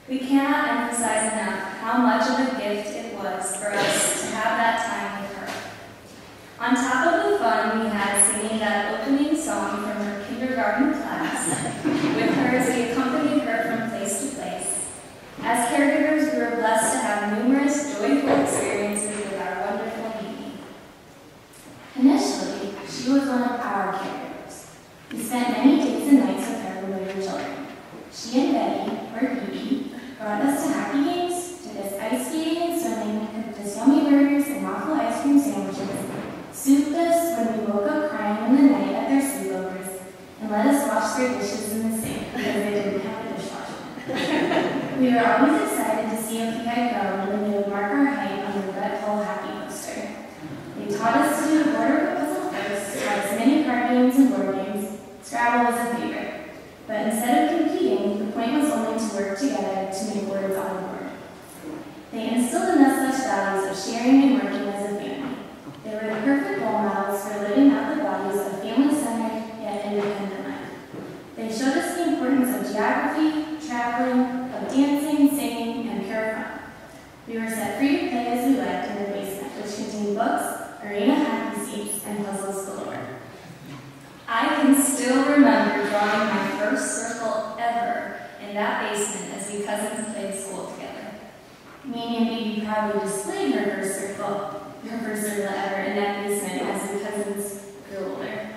We cannot emphasize enough how much of a gift it was for us to have that time with her. On top of the fun we had singing that opening song from her kindergarten class, with her as we accompanied her from place to place, as caregivers we were blessed to have numerous joyful experiences with our wonderful Bibi. Initially, she was one of our caregivers. We spent many days and nights with her when we were children. She and Betty, or Bibi, brought us to hockey games, took us ice skating and swimming, cooked us yummy burgers and waffle ice cream sandwiches, soothed us when we woke up crying in the night at their sleepovers, and let us wash their dishes in the sink because they didn't have a dishwasher. We were always excited to see if we had grown when they would mark our height on the red hole happy poster. They taught us to do a border puzzle first, taught us many card games and board games. Scrabble was a favorite. But instead of competing, the point was only to work together to make words on the board. They instilled in us such values of sharing and working as a family. They were the perfect role models for living out the values of family-centered yet independent life. They showed us the importance of geography, traveling, of dancing, singing, and pure fun. We were set free to play as we liked in the basement, which contained books, arena hockey seats, and puzzles galore. I can still remember drawing my first circle ever in that basement as we cousins played school together. Mimi and Bibi proudly displayed her first circle ever in that basement as we cousins grew older.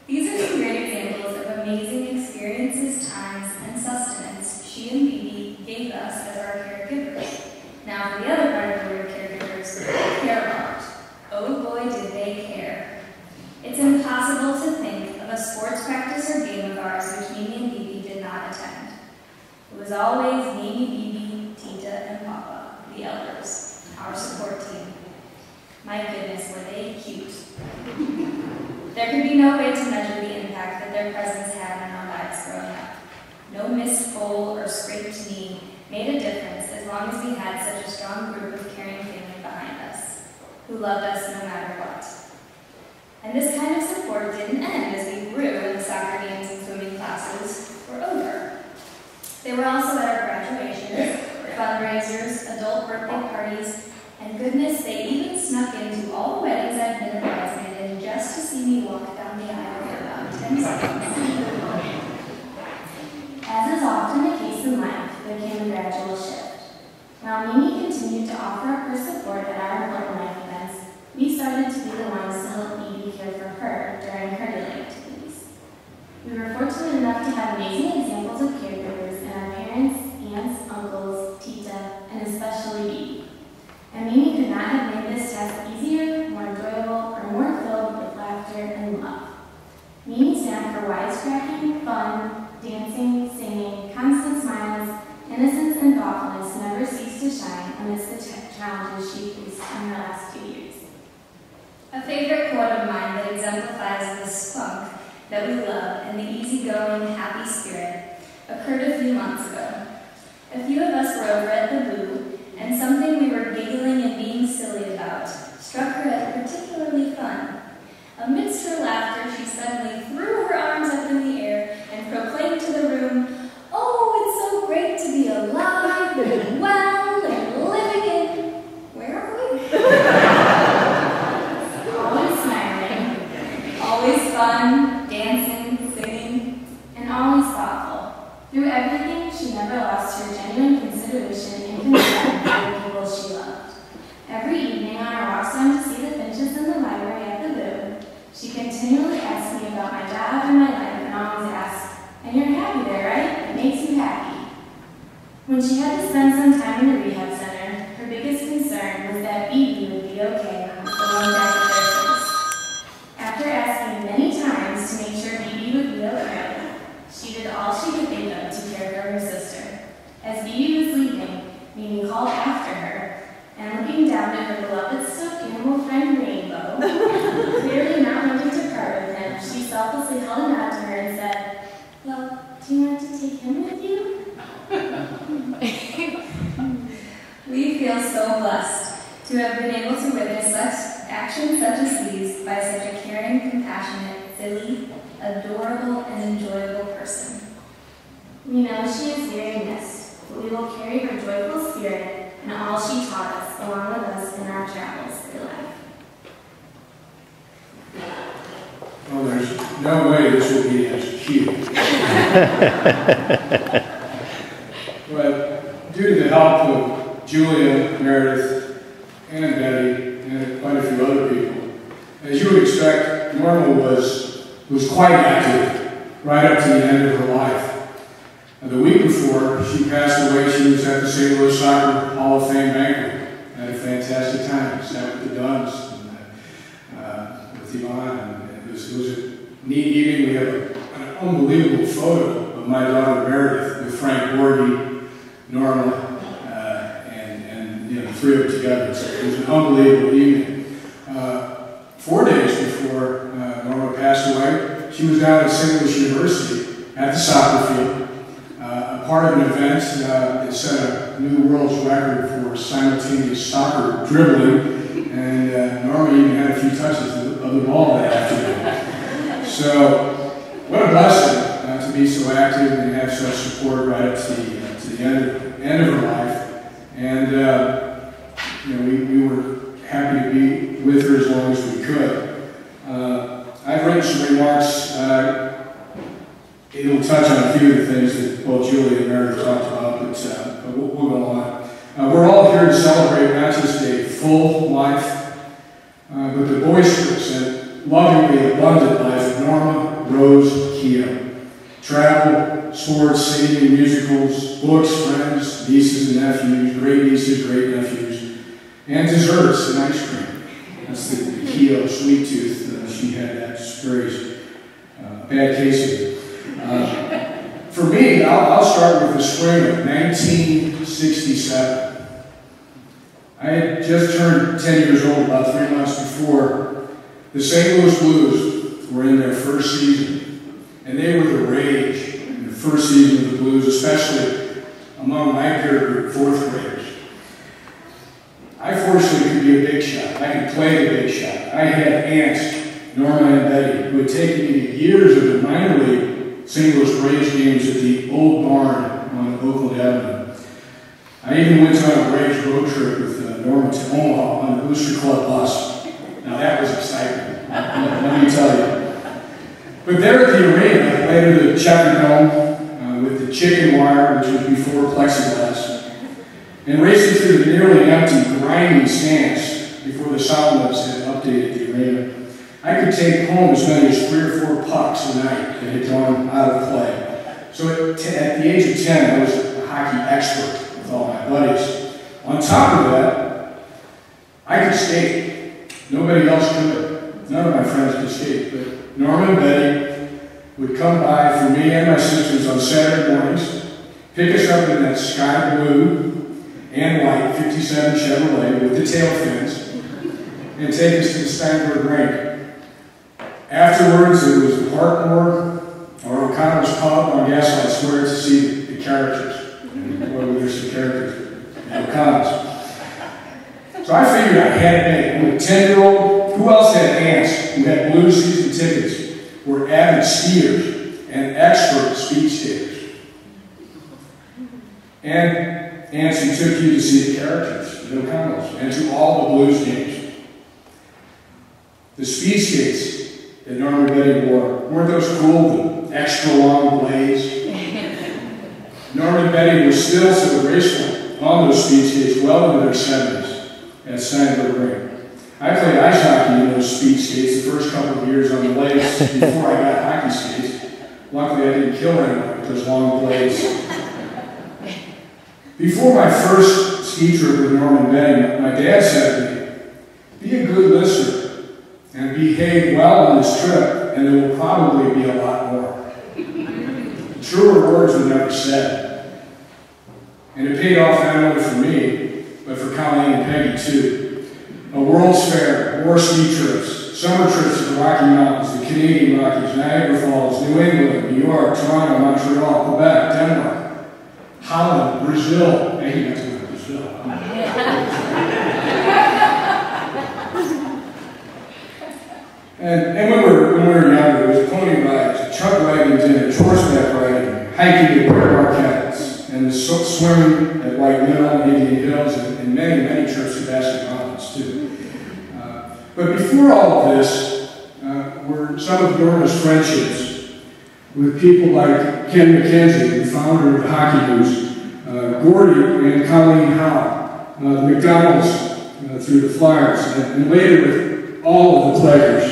These are some great examples of amazing experiences, times, and sustenance she and Bibi gave us as our caregivers. Now for the other part of the word caregivers, care part. Oh boy, did they care. It's impossible to think of a sports practice or game of ours which Mimi and Bibi did not attend. It was always Mimi, Bibi, Tita, and Papa, the elders, our support team. My goodness, were they cute. There could be no way to measure the impact that their presence had in our lives growing up. No missed goal or scraped knee made a difference as long as we had such a strong group of caring family behind us, who loved us no matter what. And this kind of support didn't end as we grew and the soccer games and swimming classes were over. They were also at our graduations, fundraisers, adult birthday parties, and goodness, they even snuck into all the weddings I've been a bridesmaid in just to see me walk down the aisle for about 10 seconds. As is often the case in life, there came a gradual shift. While Mimi continued to offer up her support at our important life events, we started to be the ones to help Bibi care for her during her daily activities. We were fortunate enough to have amazing examples of caregivers in our parents, aunts, uncles, Tita, and especially Bibi. And Mimi could not have made this task easier, more enjoyable, or more filled with laughter and love. Mimi stand for wisecracking, fun, dancing, singing, constant smiles, innocence, and thoughtfulness never ceased to shine amidst the challenges she faced in her last few years. A favorite quote of mine that exemplifies the spunk that we love and the easygoing, happy spirit occurred a few months ago. A few of us were over at the Boo, and something we were giggling and being silly about struck her as particularly fun. Amidst her laughter, she suddenly threw her arms up in the air and proclaimed to the room, "Oh, it's so great to be alive and well and living in..." Where are we? Always smiling, always fun, dancing, singing, and always thoughtful. Through everything, she never lost her genuine consideration and concern for the people she loved. Every evening on our walks down to see the finches in the library at the Boo, she continually asked me about my job and my life, and always asked, "And you're happy there, right? It makes you happy." When she had to spend some time in the rehab center, her biggest concern was that Bibi would be okay with going back to their place. After asking many times to make sure Bibi would be okay, she did all she could think of to care for her sister. As Bibi was leaving, Mimi called after her, and looking down at her beloved stuffed animal friend Rainbow, clearly not wanting to part with him, she selflessly held him out to her and said, "Well, do you want to take him with you?" We feel so blessed to have been able to witness such actions such as these by such a caring, compassionate, silly, adorable, and enjoyable person. We know she is very missed, but we will carry her joyful spirit and all she taught us along with us in our travels through life. Well, there's no way this will be as cute. But due to the help of Julia, Meredith, and Betty, and quite a few other people, as you would expect, Norma was quite active right up to the end of her life. The week before she passed away, she was at the St. Louis Soccer Hall of Fame banquet. Had a fantastic time. Sat with the Duns and with Yvonne. And it was a neat evening. We have an unbelievable photo of my daughter Meredith with Frank Borghi, Norma, and the three of them together. So it was an unbelievable evening. 4 days before Norma passed away, she was down at St. Louis University at the soccer field. Part of an event that set a new world's record for simultaneous soccer dribbling, and Norma even had a few touches of the ball that afternoon. So, what a blessing to be so active and have such support right up to the end of her life. And we were happy to be with her as long as we could. I've written some remarks. It'll touch on a few of the things that both Julie and Meredith talked about, but we'll go on. We're all here to celebrate not just a full life, but the boisterous and lovingly abundant life of Norma Rose Keough. Travel, sports, singing, musicals, books, friends, nieces and nephews, great nieces, great nephews, and desserts and ice cream. That's the Keough sweet tooth. She had that very bad case of it. For me, I'll start with the spring of 1967. I had just turned 10 years old about 3 months before. The St. Louis Blues were in their first season, and they were the rage in the first season of the Blues, especially among my peer group, fourth graders. I fortunately could be a big shot. I could play the big shot. I had aunts, Norma and Betty, who had taken me to years of the minor league St. Louis Braves games at the old barn on Oakland Avenue. I even went on a Braves road trip with Norma to Omaha on the Booster Club bus. Now that was exciting, let me tell you. But there at the arena, later the Checker Dome, with the chicken wire, which was before plexiglass, and racing through the nearly empty, grimy stands before the Soundless had updated the arena, I could take home as many as 3 or 4 pucks a night that had gone out of play. So at the age of 10, I was a hockey expert with all my buddies. On top of that, I could skate. Nobody else could. None of my friends could skate. But Norma and Betty would come by for me and my sisters on Saturday mornings, pick us up in that sky blue and white 57 Chevrolet with the tail fins, and take us to the Steinberg rink. Afterwards, it was the Parkmore or O'Connell's Pub on Gaslight Square to see the characters. And boy, there's some characters at O'Connell's. So I figured I had it made. I'm a 10-year-old. Who else had aunts who had blue season tickets, were avid skiers, and expert speed skaters? And aunts who took you to see the characters at O'Connell's and to all the Blues games. The speed skates that Norma and Betty wore, weren't those cool, the extra long blades? Norma and Betty were still so graceful on those speed skates well into their 70s at Steinberg Rink. I played ice hockey in those speed skates the first couple of years on the lakes before I got hockey skates. Luckily, I didn't kill anyone with those long blades. Before my first ski trip with Norma and Betty, my dad said to me, "Be a good listener and behave well on this trip, and there will probably be a lot more." Truer words were never said. And it paid off not only for me, but for Colleen and Peggy too. A World's Fair, more ski trips, summer trips to the Rocky Mountains, the Canadian Rockies, Niagara Falls, New England, New York, Toronto, Montreal, Quebec, Denmark, Holland, Brazil. Hey, you got to go to Brazil. And when we were younger, it was pony rides, truck wagon dinners, horseback riding, hiking skiing at Bear Marquettes, and swimming at White Mill, Indian Hills, and many, many trips to Baskin Robbins, too. But before all of this were some of Norma's friendships with people like Ken McKenzie, the founder of the Hockey News, Gordy and Colleen Howe, the McDonald's through the Flyers, and later with all of the players.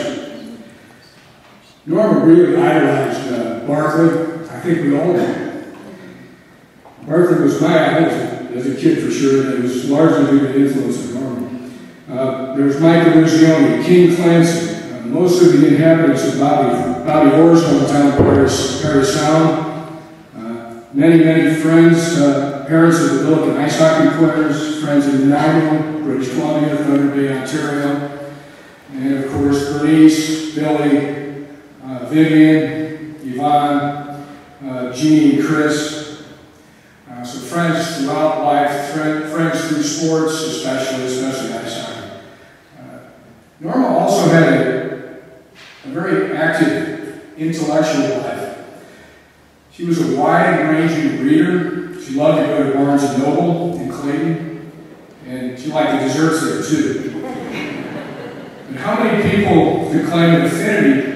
Norma really idolized Barkley. I think we all did. Barkley was my idol as a kid for sure, and it was largely due to the influence of Norma. There was Michael Lucioni, King Clancy, most of the inhabitants of Bobby Orr's hometown, Perry Sound. Many, many friends, parents of the Billiken ice hockey players, friends in Nanaimo, British Columbia, Thunder Bay, Ontario, and of course Bernice, Billy, Vivian, Yvonne, Jeannie, and Chris. So friends throughout life, friends through sports, especially ice hockey. Norma also had a very active intellectual life. She was a wide-ranging reader. She loved to go to Barnes & Noble in Clayton, and she liked the desserts there too. And how many people could claim an affinity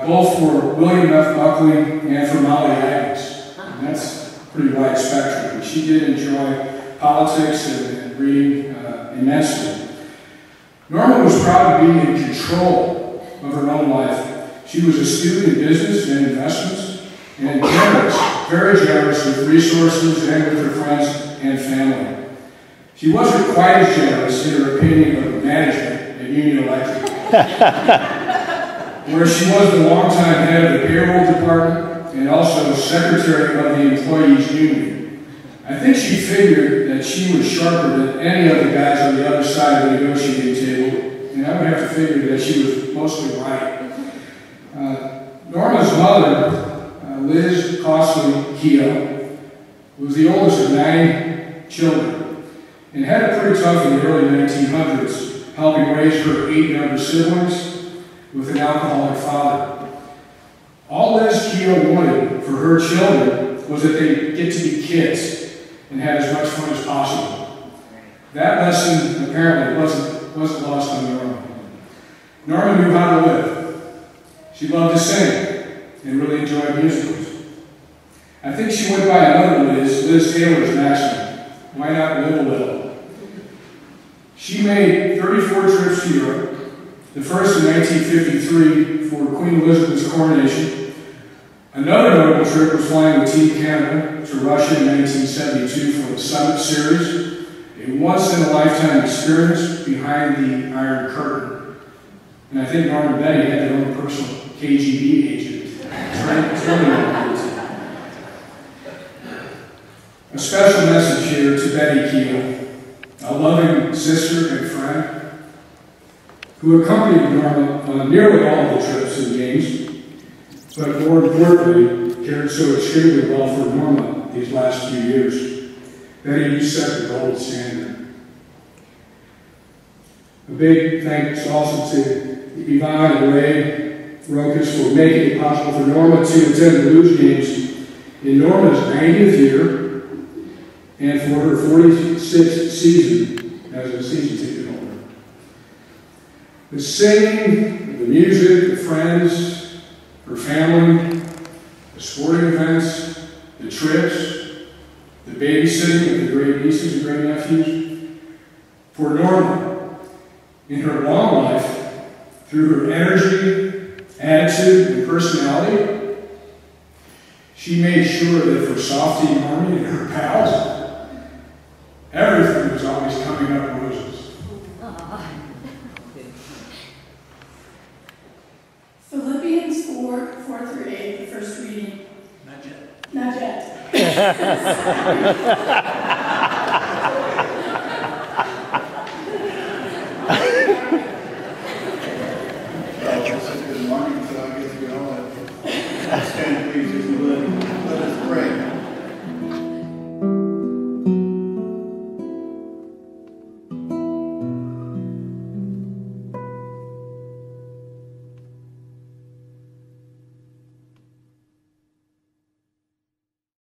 both for William F. Buckley and for Molly Agnes? And that's a pretty wide spectrum. But she did enjoy politics and reading immensely. Norma was proud to be in control of her own life. She was a student in business and investments, and generous, very generous with resources and with her friends and family. She wasn't quite as generous in her opinion of management at Union Electric, where she was the longtime head of the payroll department and also secretary of the employees union. I think she figured that she was sharper than any of the guys on the other side of the negotiating table, and I would have to figure that she was mostly right. Norma's mother, Liz Keough, was the oldest of 9 children and had it pretty tough in the early 1900s, helping raise her 8 younger siblings with an alcoholic father. All Liz Keough wanted for her children was that they get to be kids and have as much fun as possible. That lesson apparently wasn't lost on Norma. Norma knew how to live. She loved to sing and really enjoyed musicals. I think she went by another Liz Taylor's maxim: why not live a little? She made 34 trips to Europe, the first in 1953 for Queen Elizabeth's coronation. Another notable trip was flying with Team Canada to Russia in 1972 for the Summit Series, a once-in-a-lifetime experience behind the Iron Curtain. And I think Norma and Betty had their own personal KGB agent. A special message here to Betty Keough, a loving sister and friend, who accompanied Norma on nearly all of the trips and games, but more importantly, cared so extremely well for Norma these last few years. Betty, you set the gold standard. A big thanks also to Yvonne and Ray Rokas for making it possible for Norma to attend the Blues games in Norma's 90th year and for her 46th season as a season ticket holder. The singing, the music, the friends, her family, the sporting events, the trips, the babysitting of the great nieces and great nephews. For Norma, in her long life, through her energy, attitude, and personality, she made sure that for Softy and Army and her pals, everything was always coming up roses. Philippians 4:4-8, the first reading. Not yet. Not yet.